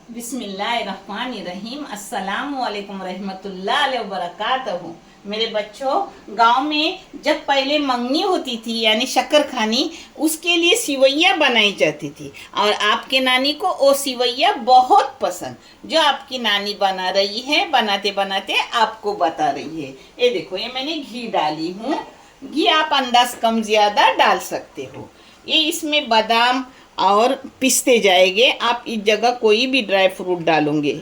बिस्मिल्लाहिर्रहमानिर्रहीम। अस्सलामु अलैकुम रहमतुल्लाहि व बरकातहू। मेरे बच्चों, गांव में जब पहले मंगनी होती थी यानी शक्कर खानी, उसके लिए सिवैया बनाई जाती थी और आपके नानी को वो सिवैया बहुत पसंद, जो आपकी नानी बना रही है, बनाते बनाते आपको बता रही है। ये देखो, ये मैंने घी डाली हूँ। घी आप अंदाज कम ज़्यादा डाल सकते हो। ये इसमें बादाम और पिसते जाएंगे। आप इस जगह कोई भी ड्राई फ्रूट डालोगे।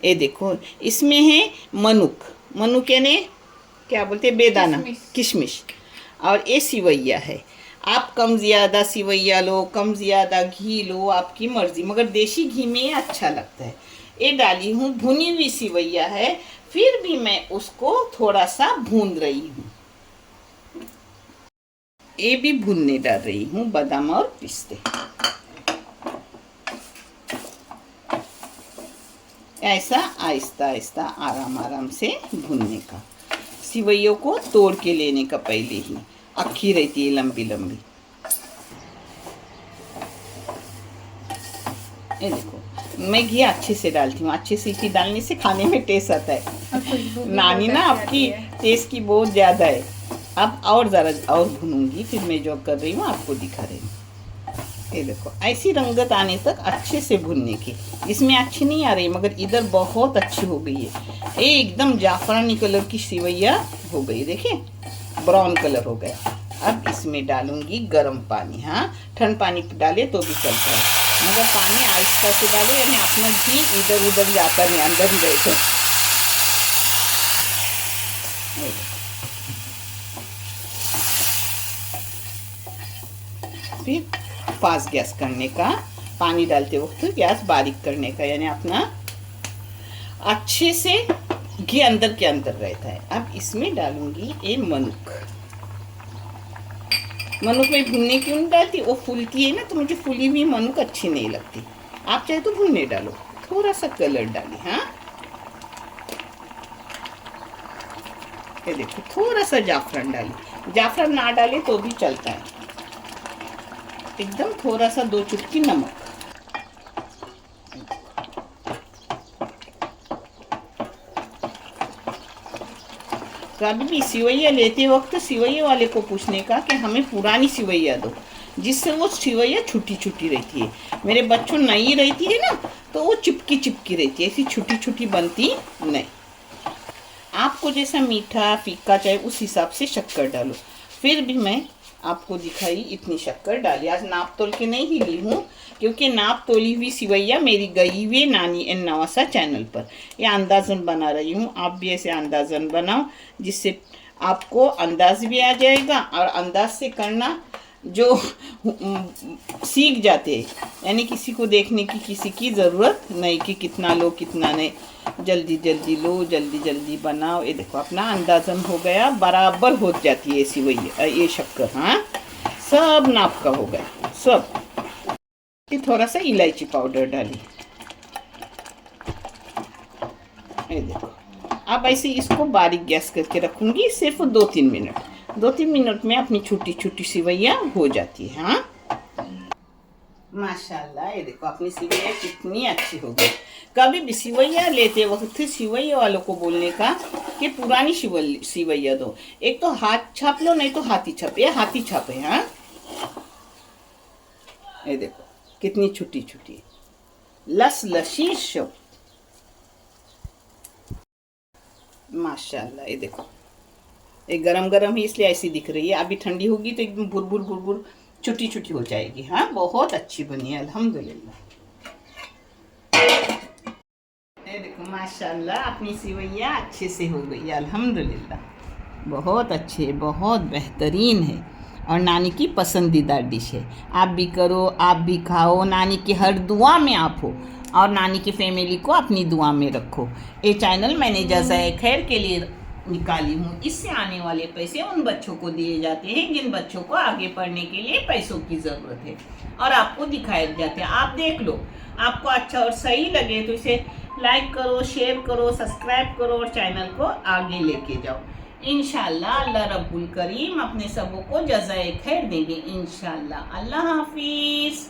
ये देखो, इसमें है मनुक। मनुक यानी क्या बोलते हैं, बेदाना, किशमिश। और ये सिवैया है। आप कम ज़्यादा सिवैया लो, कम ज़्यादा घी लो, आपकी मर्ज़ी, मगर देसी घी में अच्छा लगता है। ये डाली हूँ, भुनी हुई सिवैया है, फिर भी मैं उसको थोड़ा सा भून रही हूँ। ये भी भूनने डाल रही हूँ, बादाम और पिस्ते। ऐसा आहिस्ता आहिस्ता आराम आराम से भूनने का। सिवैयों को तोड़ के लेने का, पहले ही अक्खी रहती है लंबी लंबी। ये देखो, मैं घी अच्छे से डालती हूँ। अच्छे से घी डालने से खाने में टेस्ट आता है। नानी ना आपकी टेस्ट की बहुत ज़्यादा है। अब और ज़रा और भूनूंगी, फिर मैं जो कर रही हूँ आपको दिखा रही हूँ। ये देखो, ऐसी रंगत आने तक अच्छे से भुनने की। इसमें अच्छी नहीं आ रही, मगर इधर बहुत अच्छी हो गई है। ये एकदम जाफरानी कलर की सिवैया हो गई। देखिए, ब्राउन कलर हो गया। अब इसमें डालूंगी गर्म पानी। हाँ, ठंड पानी डाले तो भी चलता है, मगर पानी आहिस्ता से डालो, यानी अपना घी इधर उधर जाता नहीं, अंदर ही रहे। फिर फास्ट गैस करने का, पानी डालते वक्त गैस बारीक करने का, यानी अपना अच्छे से घी अंदर के अंदर रहता है। अब इसमें डालूंगी ये मनुक। मनुक में भुनने क्यों नहीं डालती, वो फूलती है ना, तो मुझे फूली हुई मनुक अच्छी नहीं लगती। आप चाहे तो भुनने डालो, थोड़ा सा कलर डाली। हाँ, ये देखो, थोड़ा सा जाफरान डाली। जाफरान ना डाले तो भी चलता है। एकदम थोड़ा सा 2 चुटकी नमक। कभी भी सिवैया लेते वक्त सिवैया वाले को पूछने का कि हमें पुरानी सिवैया दो, जिससे वो सिवैया छोटी छोटी रहती है। मेरे बच्चों नई रहती है ना, तो वो चिपकी चिपकी रहती है, ऐसी छोटी छोटी बनती नहीं। आपको जैसा मीठा फीका चाहिए उस हिसाब से शक्कर डालो। फिर भी मैं आपको दिखाई इतनी शक्कर डाली। आज नाप तोल के नहीं ही ली हूँ, क्योंकि नाप तोली हुई सिवैया मेरी गई हुई नानी एन नवासा चैनल पर ये अंदाज़न बना रही हूँ। आप भी ऐसे अंदाज़न बनाओ, जिससे आपको अंदाज भी आ जाएगा और अंदाज से करना जो सीख जाते हैं, यानी किसी को देखने की किसी की ज़रूरत नहीं कि कितना लो कितना नहीं। जल्दी जल्दी लो, जल्दी जल्दी बनाओ। ये देखो, अपना अंदाज़न हो गया, बराबर हो जाती है सिवैया ये शक्कर। हाँ, सब नाप का हो गया सब। थोड़ा सा इलायची पाउडर डाली। ये देखो, अब ऐसे इसको बारीक गैस करके रखूंगी सिर्फ 2-3 मिनट। 2-3 मिनट में अपनी छोटी छोटी सिवैया हो जाती है। हाँ, माशाल्लाह, ये देखो अपनी सिवैया कितनी अच्छी हो गई। कभी भी सिवैया लेते वक्त सिवैया वालों को बोलने का कि पुरानी सिवैया दो। एक तो हाथ छाप लो, नहीं तो हाथी छाप। ये हाथी छाप है। हाँ, ये देखो कितनी छोटी छोटी लस लसी शो। माशाल्लाह, ये देखो, ये गरम गरम ही इसलिए ऐसी दिख रही है। अभी ठंडी होगी तो एकदम भुरभुर भुरभुर छोटी छोटी हो जाएगी। हाँ, बहुत अच्छी बनी है अल्हम्दुलिल्लाह। ये देखो, माशाल्लाह अपनी सिवैया अच्छे से हो गई है अल्हम्दुलिल्लाह। बहुत अच्छे, बहुत बेहतरीन है और नानी की पसंदीदा डिश है। आप भी करो, आप भी खाओ। नानी की हर दुआ में आप हो और नानी की फैमिली को अपनी दुआ में रखो। ये चैनल मैंने जज़ाए खैर के लिए निकाली हूँ। इससे आने वाले पैसे उन बच्चों को दिए जाते हैं जिन बच्चों को आगे पढ़ने के लिए पैसों की ज़रूरत है, और आपको दिखाए जाते हैं। आप देख लो, आपको अच्छा और सही लगे तो इसे लाइक करो, शेयर करो, सब्सक्राइब करो और चैनल को आगे लेके जाओ। इंशाल्लाह अल्लाह रब्बुल करीम अपने सबों को जज़ाए खैर देंगे इंशाल्लाह। अल्लाह हाफिज़।